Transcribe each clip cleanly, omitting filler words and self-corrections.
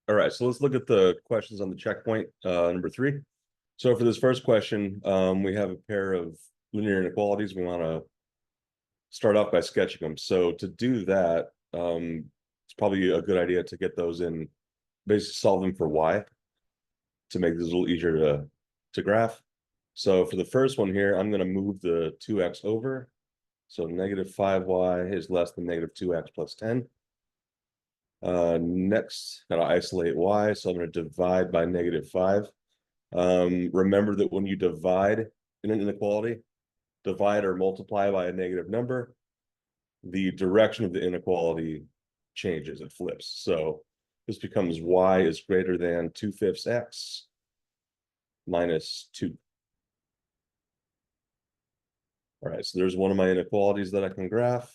All right, so let's look at the questions on the checkpoint, number 3. So for this first question, we have a pair of linear inequalities. We want to start off by sketching them. So to do that, it's probably a good idea to get those in, basically solve them for y to make this a little easier to graph. So for the first one here, I'm going to move the 2x over. So negative 5y is less than negative 2x plus 10. Next, gotta isolate y, so I'm going to divide by negative 5. Remember that when you divide in an inequality, divide or multiply by a negative number, the direction of the inequality changes, it flips. So this becomes y is greater than 2/5 x minus 2. All right, so there's one of my inequalities that I can graph.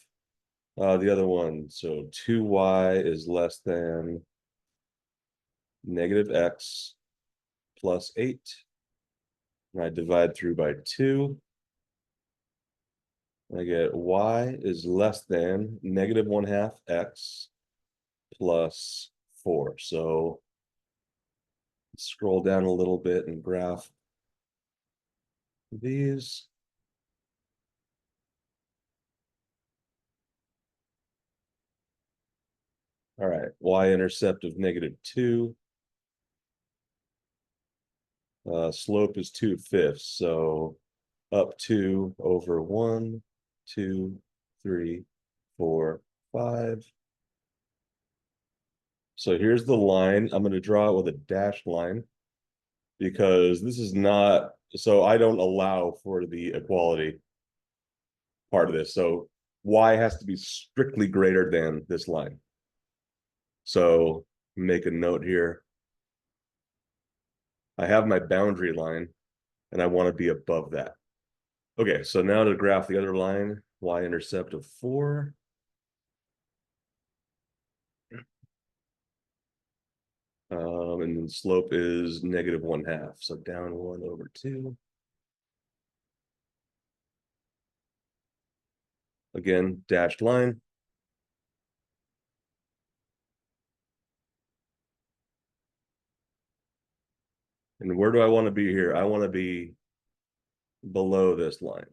The other one, so 2y is less than negative x plus 8. And I divide through by 2. I get y is less than negative 1/2 x plus 4. So scroll down a little bit and graph these. All right, y-intercept of negative 2. Slope is 2/5, so up 2 over 1, 2, 3, 4, 5. So here's the line. I'm going to draw it with a dashed line because this is not, so I don't allow for the equality part of this. So y has to be strictly greater than this line. So make a note here. I have my boundary line and I want to be above that. Okay, so now to graph the other line, y-intercept of 4. And then slope is negative 1/2, so down 1 over 2. Again, dashed line. And where do I want to be here? I want to be below this line.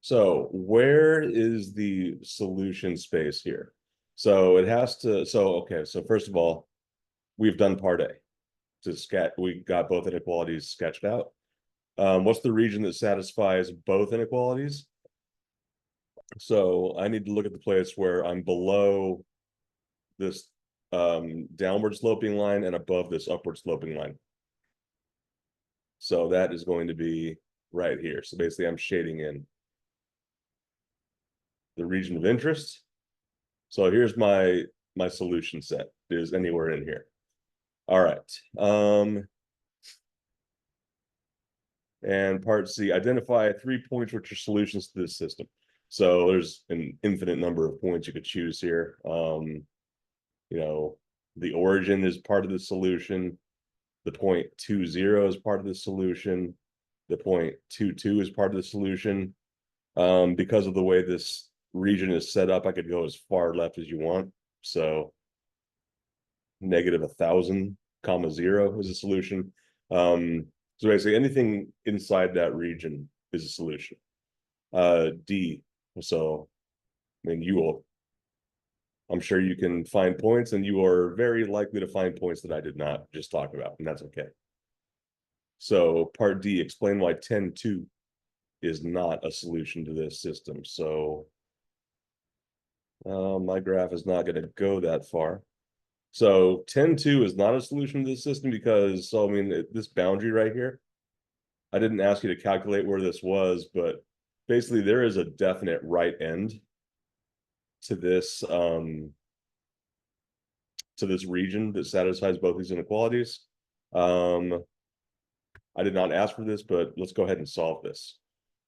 So where is the solution space here? So it has to, so okay, so first of all, we've done part A. To sketch, we got both inequalities sketched out. What's the region that satisfies both inequalities? So I need to look at the place where I'm below this downward sloping line and above this upward sloping line. So that is going to be right here. So basically I'm shading in the region of interest. So here's my solution set is anywhere in here. All right. And part C, identify 3 points which are solutions to this system. So there's an infinite number of points you could choose here. You know, the origin is part of the solution. The point 2,0 is part of the solution. The point 2,2 is part of the solution. Because of the way this region is set up, I could go as far left as you want. So negative 1,000, 0 is a solution. So basically anything inside that region is a solution. D, so I mean I'm sure you can find points, and you are very likely to find points that I did not just talk about, and that's okay. So part D, explain why 10(2) is not a solution to this system. So my graph is not going to go that far. So 10(2) is not a solution to this system because, so I mean, this boundary right here, I didn't ask you to calculate where this was, but basically there is a definite right end to this region that satisfies both these inequalities. I did not ask for this, but let's go ahead and solve this.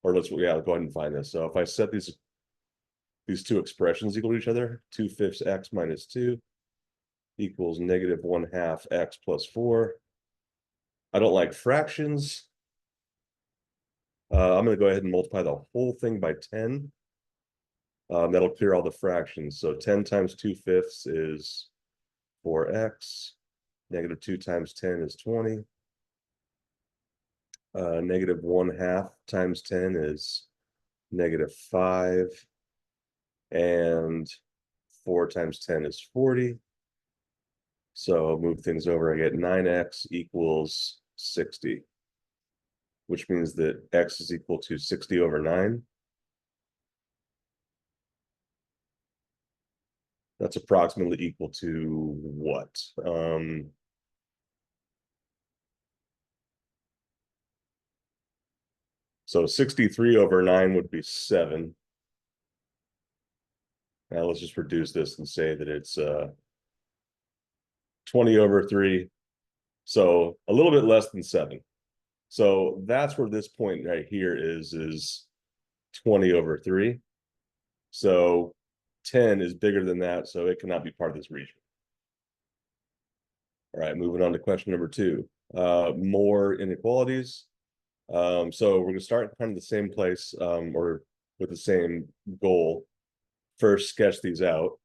Or let's go ahead and find this. So if I set these two expressions equal to each other, 2/5 x minus 2 equals negative 1/2 x plus 4. I don't like fractions. I'm going to go ahead and multiply the whole thing by 10. That'll clear all the fractions. So 10 times 2/5 is 4x. Negative 2 times 10 is 20. Negative 1/2 times 10 is negative 5. And 4 times 10 is 40. So I'll move things over. I get 9x equals 60, which means that x is equal to 60 over 9. That's approximately equal to what? So 63 over 9 would be 7. Now let's just reduce this and say that it's 20 over 3. So a little bit less than 7. So that's where this point right here is 20 over 3. So 10 is bigger than that, so it cannot be part of this region. All right, moving on to question number 2. More inequalities. So we're going to start kind of the same place, or with the same goal. First, sketch these out.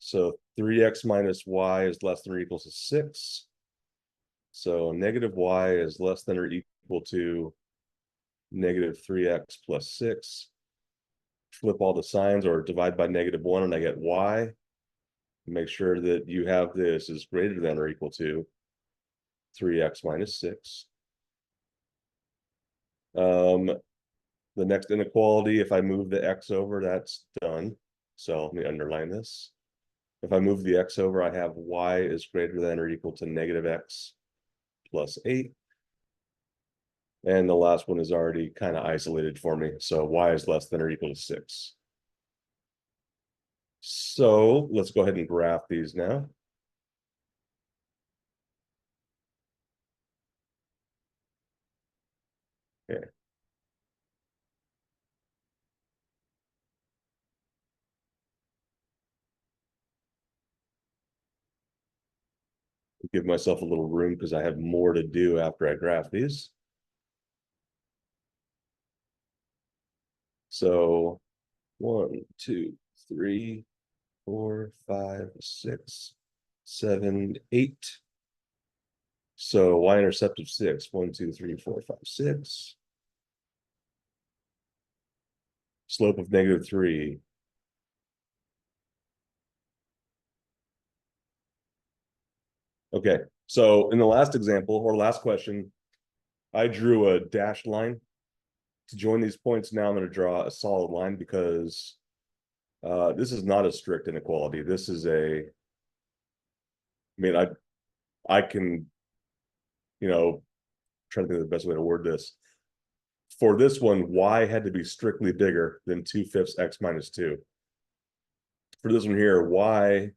So 3x minus y is less than or equal to 6. So negative y is less than or equal to negative 3x plus 6. Flip all the signs or divide by -1 and I get y. Make sure that you have this is greater than or equal to 3x minus 6. The next inequality, if I move the x over, that's done. So let me underline this. If I move the x over, I have y is greater than or equal to negative x plus 8. And the last one is already kind of isolated for me. So y is less than or equal to 6. So let's go ahead and graph these now. Okay. Give myself a little room because I have more to do after I graph these. So 1, 2, 3, 4, 5, 6, 7, 8. So y-intercept of 6. 1, 2, 3, 4, 5, 6. Slope of -3. Okay, so in the last example or last question, I drew a dashed line. To join these points, now I'm going to draw a solid line because this is not a strict inequality. This is a, I mean, I can, try to think of the best way to word this. For this one, y had to be strictly bigger than 2/5 x minus 2. For this one here, y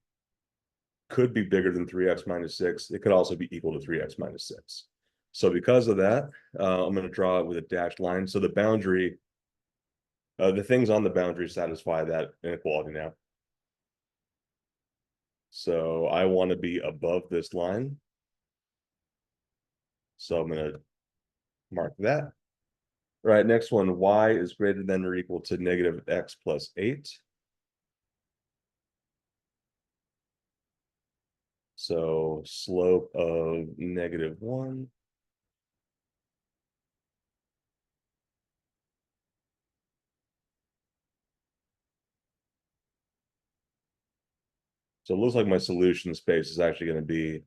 could be bigger than 3x minus 6. It could also be equal to 3x minus 6. So because of that, I'm going to draw it with a dashed line. So the boundary, the things on the boundary satisfy that inequality now. So I want to be above this line. So I'm going to mark that. All right, next one, y is greater than or equal to negative x plus 8. So slope of -1. So it looks like my solution space is actually going to be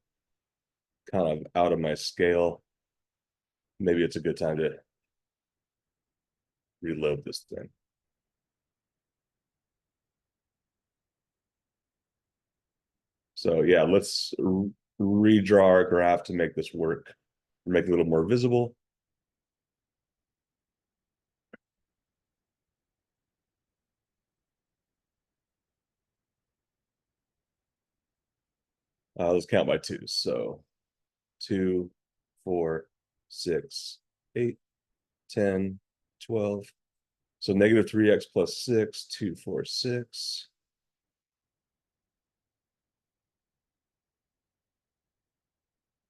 kind of out of my scale. Maybe it's a good time to reload this thing. So yeah, let's redraw our graph to make this work, make it a little more visible. Let's count by twos. So 2, 4, 6, 8, 10, 12. So -3x plus 6, 2, 4, 6.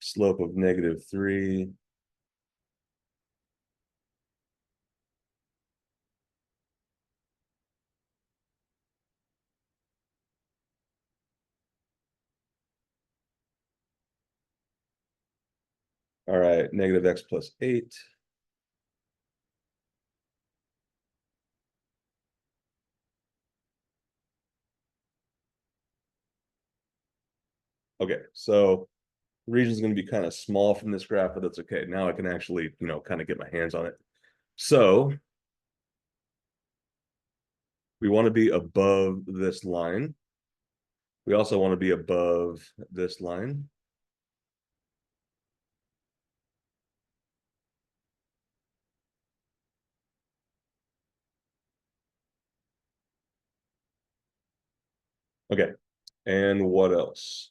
Slope of -3. All right, negative x plus 8. Okay, so the region is going to be kind of small from this graph, but that's okay. Now I can actually, kind of get my hands on it. So we want to be above this line. We also want to be above this line. Okay, and what else?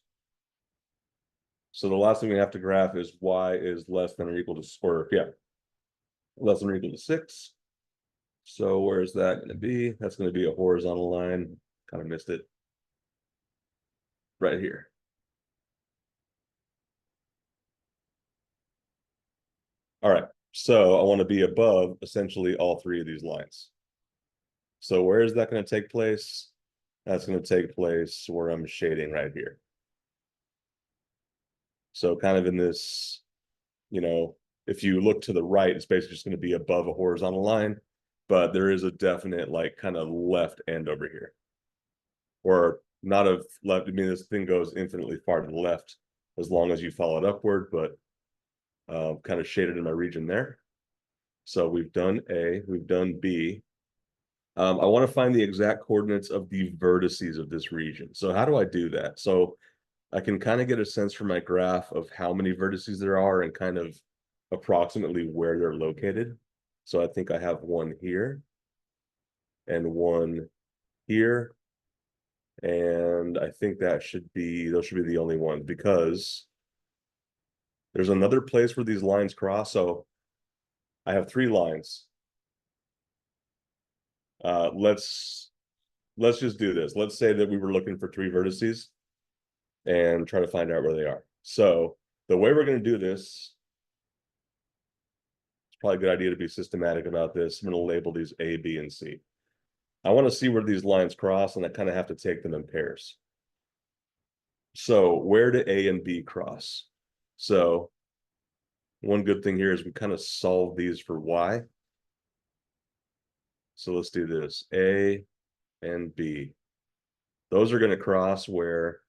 So the last thing we have to graph is y is less than or equal to, or yeah, less than or equal to 6. So where is that going to be? That's going to be a horizontal line. Kind of missed it. Right here. All right. So I want to be above essentially all three of these lines. So where is that going to take place? That's going to take place where I'm shading right here. So kind of in this, if you look to the right, it's basically just going to be above a horizontal line, but there is a definite like kind of left end over here. Or not a left, I mean, this thing goes infinitely far to the left as long as you follow it upward, but kind of shaded in my region there. So we've done A, we've done B. I want to find the exact coordinates of the vertices of this region. So how do I do that? So I can kind of get a sense from my graph of how many vertices there are and kind of approximately where they're located. So I think I have one here and one here. And I think those should be the only ones because there's another place where these lines cross. So I have 3 lines. Let's just do this. Let's say that we were looking for 3 vertices and try to find out where they are. So the way we're going to do this, it's probably a good idea to be systematic about this. I'm going to label these A, B, and C. I want to see where these lines cross, and I kind of have to take them in pairs. So where do A and B cross? So one good thing here is we kind of solve these for Y. So let's do this. A and B. Those are going to cross where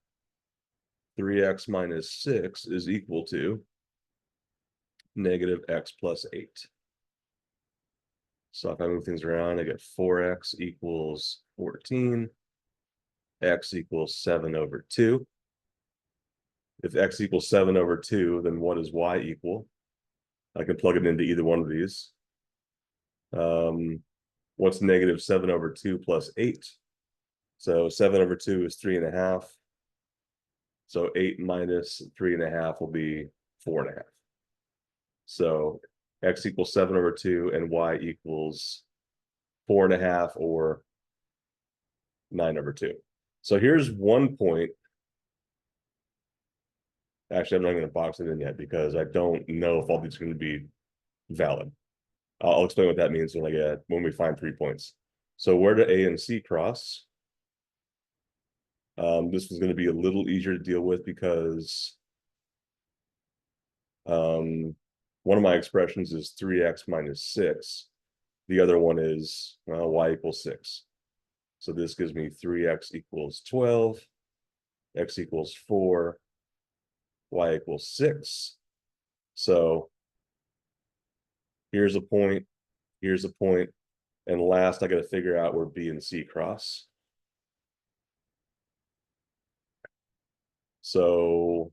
3x minus 6 is equal to negative x plus 8. So if I move things around, I get 4x equals 14. X equals 7 over 2. If x equals 7 over 2, then what does y equal? I can plug it into either one of these. What's negative 7 over 2 plus 8? So 7 over 2 is 3.5. So 8 minus 3.5 will be 4.5. So x equals 7 over 2 and y equals 4.5 or 9 over 2. So here's one point. Actually, I'm not going to box it in yet because I don't know if all these are going to be valid. I'll explain what that means when we find 3 points. So where do A and C cross? This was going to be a little easier to deal with because one of my expressions is 3x minus 6. The other one is y equals 6. So this gives me 3x equals 12, x equals 4, y equals 6. So here's a point, and last I got to figure out where B and C cross. So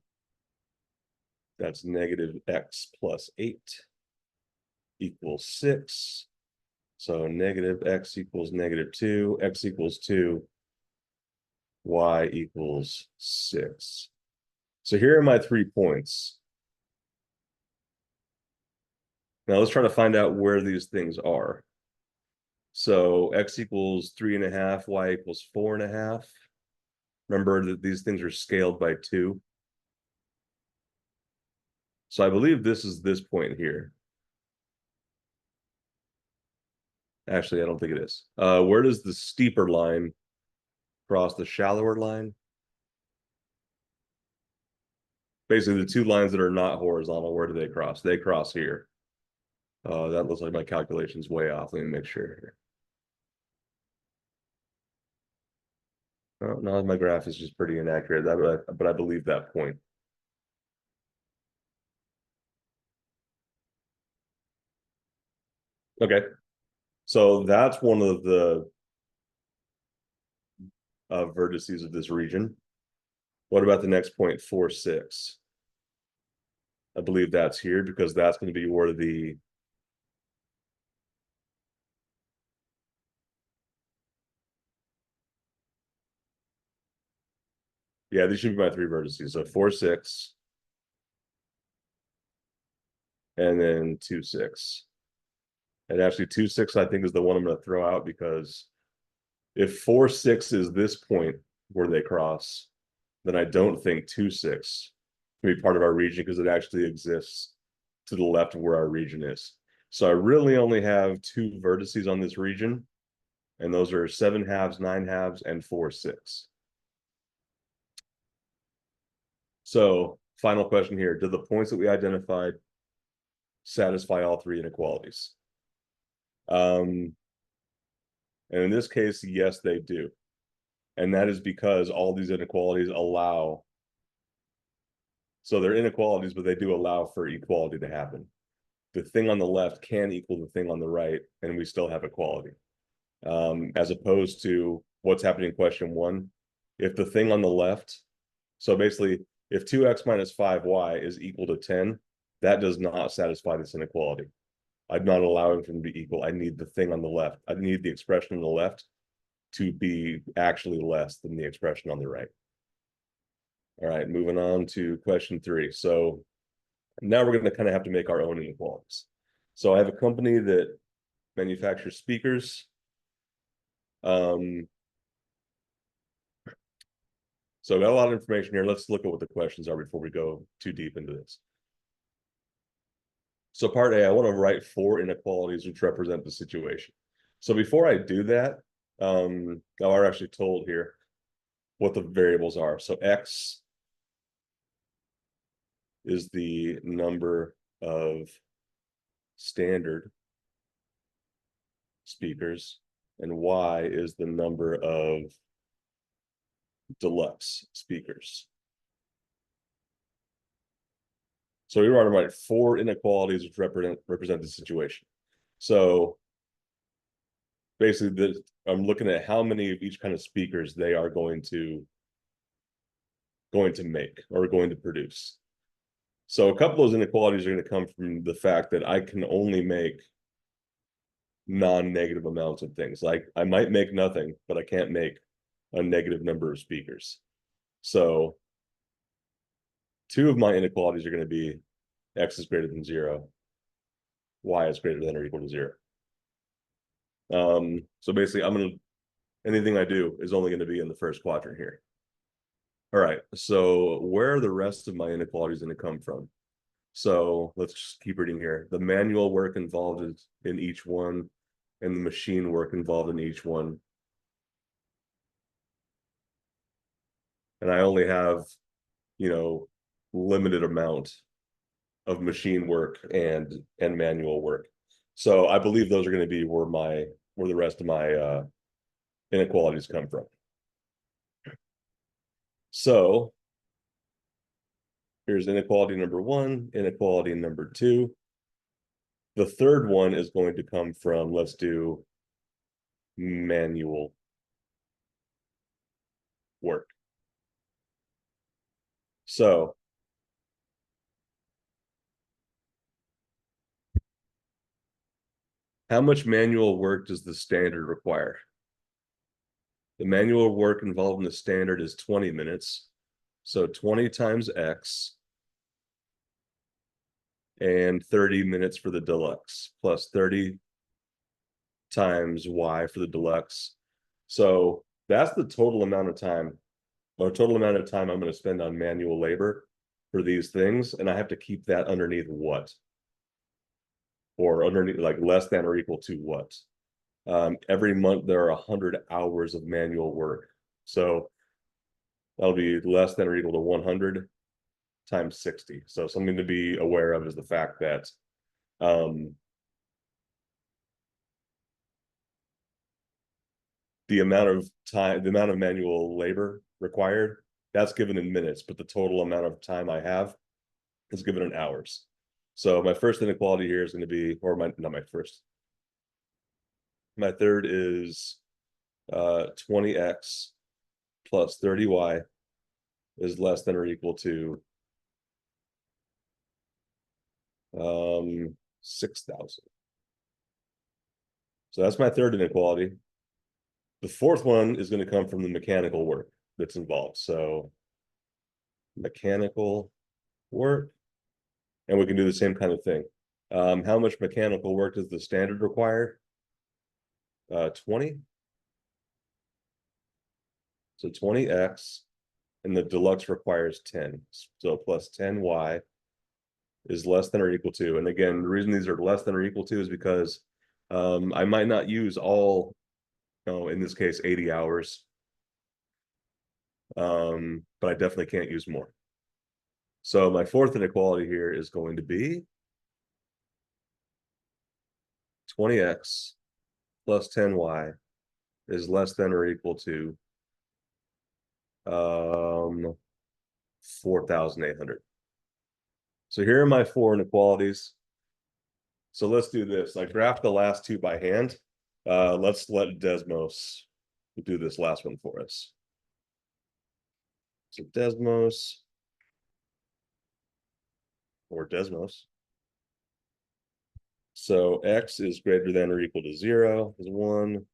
that's negative x plus 8 equals 6. So negative x equals negative 2, x equals 2, y equals 6. So here are my 3 points. Now let's try to find out where these things are. So x equals 3.5, y equals 4.5. Remember that these things are scaled by 2. So I believe this is this point here. Actually, I don't think it is. Where does the steeper line cross the shallower line? basically the two lines that are not horizontal, where do they cross? They cross here. That looks like my calculation's way off. Let me make sure here. Oh, no, my graph is just pretty inaccurate. But I believe that point. Okay, so that's one of the vertices of this region. What about the next point, 4, 6? I believe that's here because that's going to be where the yeah, these should be my 3 vertices. So 4, 6, and then 2, 6. And actually 2, 6, I think, is the one I'm going to throw out because if 4, 6 is this point where they cross, then I don't think 2, 6 can be part of our region because it actually exists to the left of where our region is. So I really only have 2 vertices on this region, and those are 7 halves, 9 halves, and 4, 6. So final question here. Do the points that we identified satisfy all 3 inequalities? And in this case, yes, they do. And that is because all these inequalities allow, so they're inequalities, but they do allow for equality to happen. The thing on the left can equal the thing on the right, and we still have equality. As opposed to what's happening in question 1. If the thing on the left, so basically, if 2x minus 5y is equal to 10, that does not satisfy this inequality. I'm not allowing for them to be equal. I need the thing on the left. I need the expression on the left to be actually less than the expression on the right. All right, moving on to question 3. So now we're going to kind of have to make our own inequalities. So I have a company that manufactures speakers. So I got a lot of information here. Let's look at what the questions are before we go too deep into this. So part A, I want to write 4 inequalities which represent the situation. So before I do that, I'm actually told here what the variables are. So X is the number of standard speakers, and Y is the number of deluxe speakers. So we want to write 4 inequalities which represent the situation. So basically, I'm looking at how many of each kind of speakers they are going to make or going to produce. So a couple of those inequalities are going to come from the fact that I can only make non-negative amounts of things. Like I might make nothing, but I can't make a negative number of speakers. So 2 of my inequalities are going to be X is greater than 0, Y is greater than or equal to 0. So basically anything I do is only going to be in the first quadrant here. All right, so where are the rest of my inequalities going to come from? So let's just keep reading here. The manual work involved in each one, and the machine work involved in each one. And I only have, limited amount of machine work and manual work. So I believe those are going to be where the rest of my inequalities come from. So here's inequality number 1, inequality number 2. The third one is going to come from, let's do manual work. So how much manual work does the standard require? The manual work involved in the standard is 20 minutes. So 20 times X and 30 minutes for the deluxe plus 30 times Y for the deluxe. So that's the total amount of time I'm going to spend on manual labor for these things. And I have to keep that underneath what? Or underneath, like less than or equal to what? Every month there are 100 hours of manual work. So that'll be less than or equal to 100 times 60. So something to be aware of is the fact that the amount of time, the amount of manual labor required, that's given in minutes, but the total amount of time I have is given in hours. So my first inequality here is going to be, or not my first. My third is 20x plus 30y is less than or equal to 6,000. So that's my third inequality. The fourth one is going to come from the mechanical work that's involved. So mechanical work, and we can do the same kind of thing. How much mechanical work does the standard require? 20. So 20x, and the deluxe requires 10. So plus 10y is less than or equal to. And again, the reason these are less than or equal to is because I might not use all, in this case, 80 hours. But I definitely can't use more. So my fourth inequality here is going to be 20x plus 10y is less than or equal to 4,800. So here are my four inequalities. So let's do this. I graphed the last two by hand. Let's let Desmos do this last one for us. So Desmos, or Desmos. So x is greater than or equal to 0 is 1.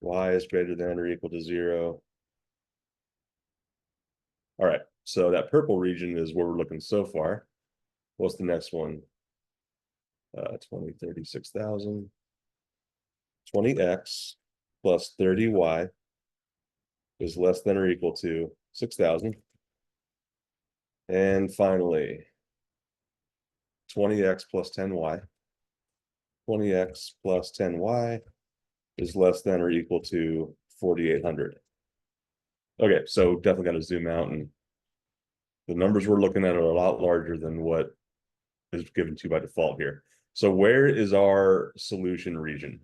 Y is greater than or equal to 0. All right, so that purple region is where we're looking so far. What's the next one? 20, 36,000. 20x plus 30y is less than or equal to 6,000. And finally, 20x plus 10y. 20x plus 10y is less than or equal to 4,800. Okay, so definitely got to zoom out, and the numbers we're looking at are a lot larger than what is given to you by default here. So where is our solution region?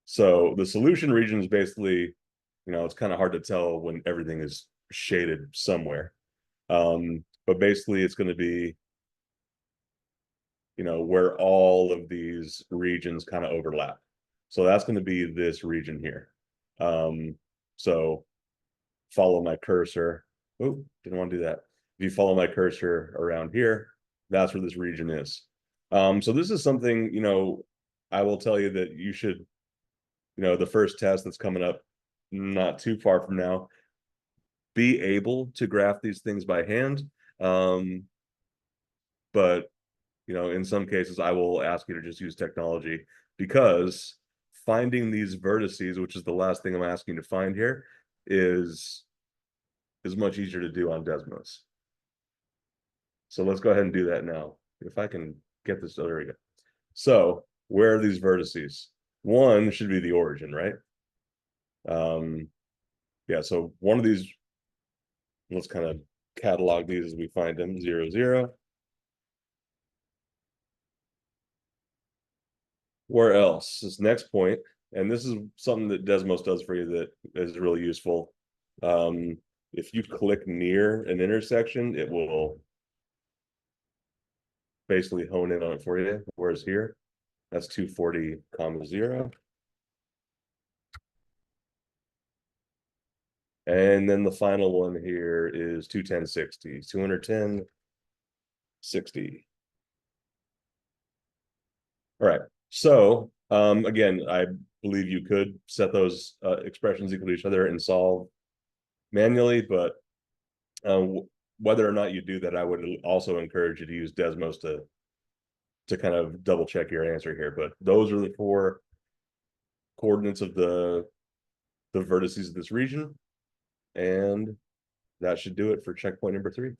So the solution region is basically, it's kind of hard to tell when everything is shaded somewhere. But basically it's going to be, where all of these regions kind of overlap. So that's going to be this region here. So follow my cursor. Oh, didn't want to do that. If you follow my cursor around here, that's where this region is. So this is something, I will tell you that you should, the first test that's coming up not too far from now, be able to graph these things by hand. But, in some cases, I will ask you to just use technology, because finding these vertices, which is the last thing I'm asking you to find here, is much easier to do on Desmos. So let's go ahead and do that now. If I can get this, there we go. So where are these vertices? One should be the origin, right? Yeah, so one of these, let's kind of catalog these as we find them. 0, 0. Where else? This next point, and this is something that Desmos does for you that is really useful. If you click near an intersection, it will basically hone in on it for you. Whereas here, that's 240, 0. And then the final one here is 210, 60. 210, 60. All right. So again, I believe you could set those expressions equal to each other and solve manually, but whether or not you do that, I would also encourage you to use Desmos to kind of double check your answer here. But those are the four coordinates of the vertices of this region, and that should do it for checkpoint number 3.